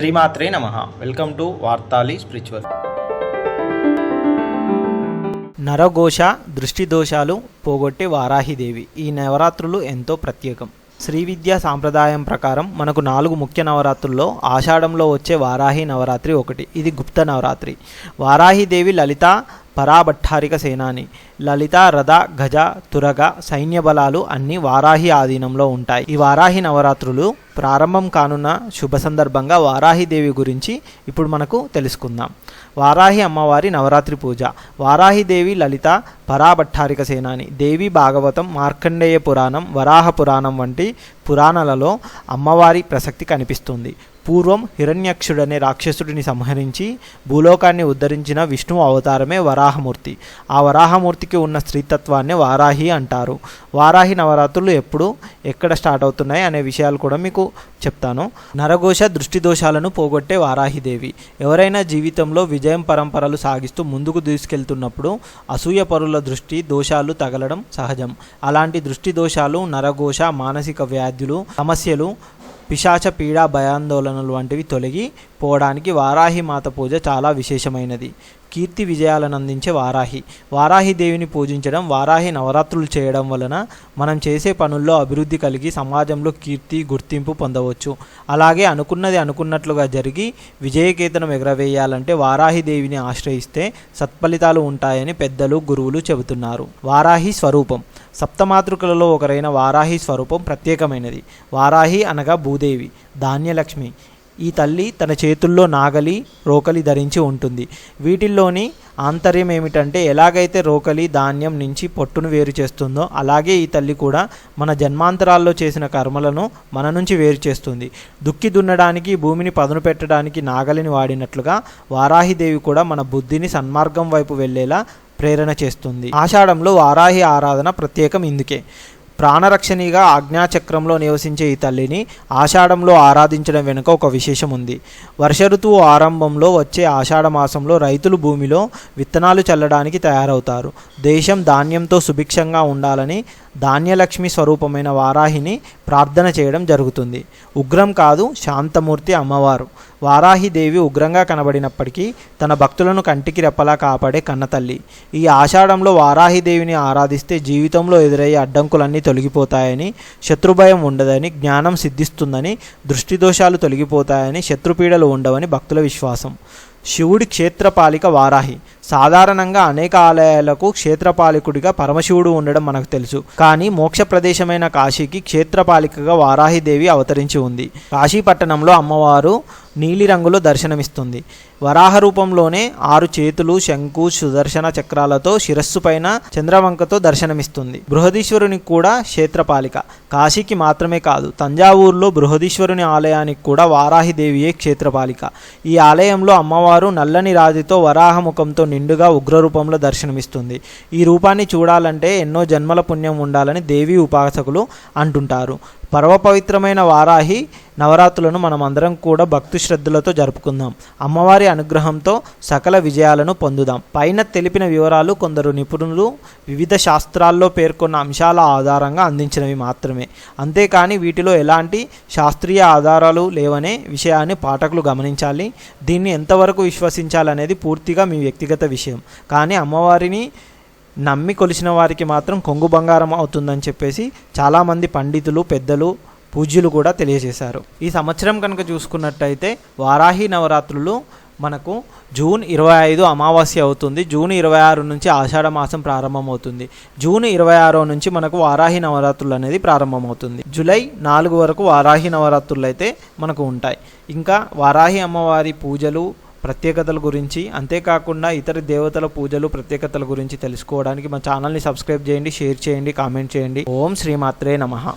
శ్రీమాత్రే నమః. Welcome to వార్తాలి స్పిరిచువల్. నరఘోష దృష్టి దోషాలు పోగొట్టే వారాహిదేవి ఈ నవరాత్రులు ఎంతో ప్రత్యేకం. శ్రీ విద్యా సాంప్రదాయం ప్రకారం మనకు 4 ముఖ్య నవరాత్రుల్లో ఆషాఢంలో వచ్చే వారాహి నవరాత్రి ఒకటి. ఇది గుప్త నవరాత్రి. వారాహిదేవి లలిత పరాభట్టారిక సేనాని. లలిత రథ గజ తురగ సైన్య బలాలు అన్నీ వారాహి ఆధీనంలో ఉంటాయి. ఈ వారాహి నవరాత్రులు ప్రారంభం కానున్న శుభ సందర్భంగా వారాహిదేవి గురించి ఇప్పుడు మనకు తెలుసుకుందాం. వారాహి అమ్మవారి నవరాత్రి పూజ. వారాహిదేవి లలిత పరాభట్టారిక సేనాని. దేవి భాగవతం, మార్కండేయ పురాణం, వరాహ పురాణం వంటి పురాణాలలో అమ్మవారి ప్రసక్తి కనిపిస్తుంది. పూర్వం హిరణ్యక్షుడనే రాక్షసుడిని సంహరించి భూలోకాన్ని ఉద్ధరించిన విష్ణువు అవతారమే వరాహమూర్తి. ఆ వరాహమూర్తికి ఉన్న స్త్రీతత్వాన్ని వారాహి అంటారు. వారాహి నవరాత్రులు ఎప్పుడు ఎక్కడ స్టార్ట్ అవుతున్నాయి అనే విషయాలు కూడా మీకు చెప్తాను. నరఘోష దృష్టి దోషాలను పోగొట్టే వారాహిదేవి. ఎవరైనా జీవితంలో విజయం పరంపరలు సాగిస్తూ ముందుకు తీసుకెళ్తున్నప్పుడు అసూయ పరుల దృష్టి దోషాలు తగలడం సహజం. అలాంటి దృష్టి దోషాలు, నరఘోష, మానసిక వ్యాధులు, సమస్యలు, పిశాచ పీడా భయాందోళనలు వంటివి తొలగి పోవడానికి వారాహి మాత పూజ చాలా విశేషమైనది. కీర్తి విజయాలను అందించే వారాహి. వారాహిదేవిని పూజించడం, వారాహి నవరాత్రులు చేయడం వలన మనం చేసే పనుల్లో అభివృద్ధి కలిగి సమాజంలో కీర్తి గుర్తింపు పొందవచ్చు. అలాగే అనుకున్నది అనుకున్నట్లుగా జరిగి విజయకేతనం ఎగరవేయాలంటే వారాహిదేవిని ఆశ్రయిస్తే సత్ఫలితాలు ఉంటాయని పెద్దలు, గురువులు చెబుతున్నారు. వారాహి స్వరూపం. సప్తమాతృకలలో ఒకరైన వారాహి స్వరూపం ప్రత్యేకమైనది. వారాహి అనగా భూదేవి, ధాన్యలక్ష్మి. ఈ తల్లి తన చేతుల్లో నాగలి, రోకలి ధరించి ఉంటుంది. వీటిల్లోని ఆంతర్యం ఏమిటంటే, ఎలాగైతే రోకలి ధాన్యం నుంచి పొట్టును వేరు చేస్తుందో అలాగే ఈ తల్లి కూడా మన జన్మాంతరాల్లో చేసిన కర్మలను మన నుంచి వేరు చేస్తుంది. దుక్కి దున్నడానికి, భూమిని పదును పెట్టడానికి నాగలిని వాడినట్లుగా వారాహిదేవి కూడా మన బుద్ధిని సన్మార్గం వైపు వెళ్ళేలా ప్రేరణ చేస్తుంది. ఆషాఢంలో వారాహి ఆరాధన ప్రత్యేకం ఇందుకే. ప్రాణరక్షణిగా ఆజ్ఞాచక్రంలో నివసించే ఈ తల్లిని ఆషాఢంలో ఆరాధించడం వెనుక ఒక విశేషం ఉంది. వర్ష ఋతువు ఆరంభంలో వచ్చే ఆషాఢ మాసంలో రైతులు భూమిలో విత్తనాలు చల్లడానికి తయారవుతారు. దేశం ధాన్యంతో సుభిక్షంగా ఉండాలని ధాన్యలక్ష్మి స్వరూపమైన వారాహిని ప్రార్థన చేయడం జరుగుతుంది. ఉగ్రం కాదు, శాంతమూర్తి అమ్మవారు. వారాహిదేవి ఉగ్రంగా కనబడినప్పటికీ తన భక్తులను కంటికి రెప్పలా కాపాడే కన్నతల్లి. ఈ ఆషాఢంలో వారాహిదేవిని ఆరాధిస్తే జీవితంలో ఎదురయ్యే అడ్డంకులన్నీ తొలగిపోతాయని, శత్రుభయం ఉండదని, జ్ఞానం సిద్ధిస్తుందని, దృష్టి దోషాలు తొలగిపోతాయని, శత్రుపీడలు ఉండవని భక్తుల విశ్వాసం. శివుడి క్షేత్రపాలిక వారాహి. సాధారణంగా అనేక ఆలయాలకు క్షేత్రపాలికుడిగా పరమశివుడు ఉండడం మనకు తెలుసు. కానీ మోక్ష ప్రదేశమైన కాశీకి క్షేత్రపాలికగా వారాహిదేవి అవతరించి ఉంది. కాశీ పట్టణంలో అమ్మవారు నీలిరంగులో దర్శనమిస్తుంది. వరాహ రూపంలోనే 6 చేతులు, శంకు, సుదర్శన చక్రాలతో, శిరస్సు పైన చంద్రవంకతో దర్శనమిస్తుంది. బృహదీశ్వరునికి కూడా క్షేత్రపాలిక. కాశీకి మాత్రమే కాదు, తంజావూరులో బృహదీశ్వరుని ఆలయానికి కూడా వారాహిదేవియే క్షేత్రపాలిక. ఈ ఆలయంలో అమ్మవారు నల్లని రాతితో వరాహముఖంతో నిండుగా ఉగ్రరూపంలో దర్శనమిస్తుంది. ఈ రూపాన్ని చూడాలంటే ఎన్నో జన్మల పుణ్యం ఉండాలని దేవి ఉపాసకులు అంటుంటారు. పరమపవిత్రమైన వారాహి నవరాత్రులను మనమందరం కూడా భక్తి శ్రద్ధలతో జరుపుకుందాం. అమ్మవారి అనుగ్రహంతో సకల విజయాలను పొందుదాం. పైన తెలిపిన వివరాలు కొందరు నిపుణులు వివిధ శాస్త్రాల్లో పేర్కొన్న అంశాల ఆధారంగా అందించినవి మాత్రమే. అంతేకాని వీటిలో ఎలాంటి శాస్త్రీయ ఆధారాలు లేవనే విషయాన్ని పాఠకులు గమనించాలి. దీన్ని ఎంతవరకు విశ్వసించాలనేది పూర్తిగా మీ వ్యక్తిగత విషయం. కానీ అమ్మవారిని నమ్మి కొలిసిన వారికి మాత్రం కొంగు బంగారం అవుతుందని చెప్పేసి చాలామంది పండితులు, పెద్దలు, పూజ్యులు కూడా తెలియజేశారు. ఈ సంవత్సరం కనుక చూసుకున్నట్టయితే వారాహి నవరాత్రులు మనకు జూన్ 25 అమావాస్య అవుతుంది. జూన్ 26 నుంచి ఆషాఢ మాసం ప్రారంభమవుతుంది. జూన్ 26 నుంచి మనకు వారాహి నవరాత్రులు అనేది ప్రారంభమవుతుంది. జూలై 4 వరకు వారాహి నవరాత్రులు అయితే మనకు ఉంటాయి. ఇంకా వారాహి అమ్మవారి పూజలు, ప్రత్యేకతల గురించి, అంతేకాకుండా ఇతర దేవతల పూజలు, ప్రత్యేకతల గురించి తెలుసుకోవడానికి మా ఛానల్ని సబ్స్క్రైబ్ చేయండి, షేర్ చేయండి, కామెంట్ చేయండి. ఓం శ్రీమాత్రే నమః.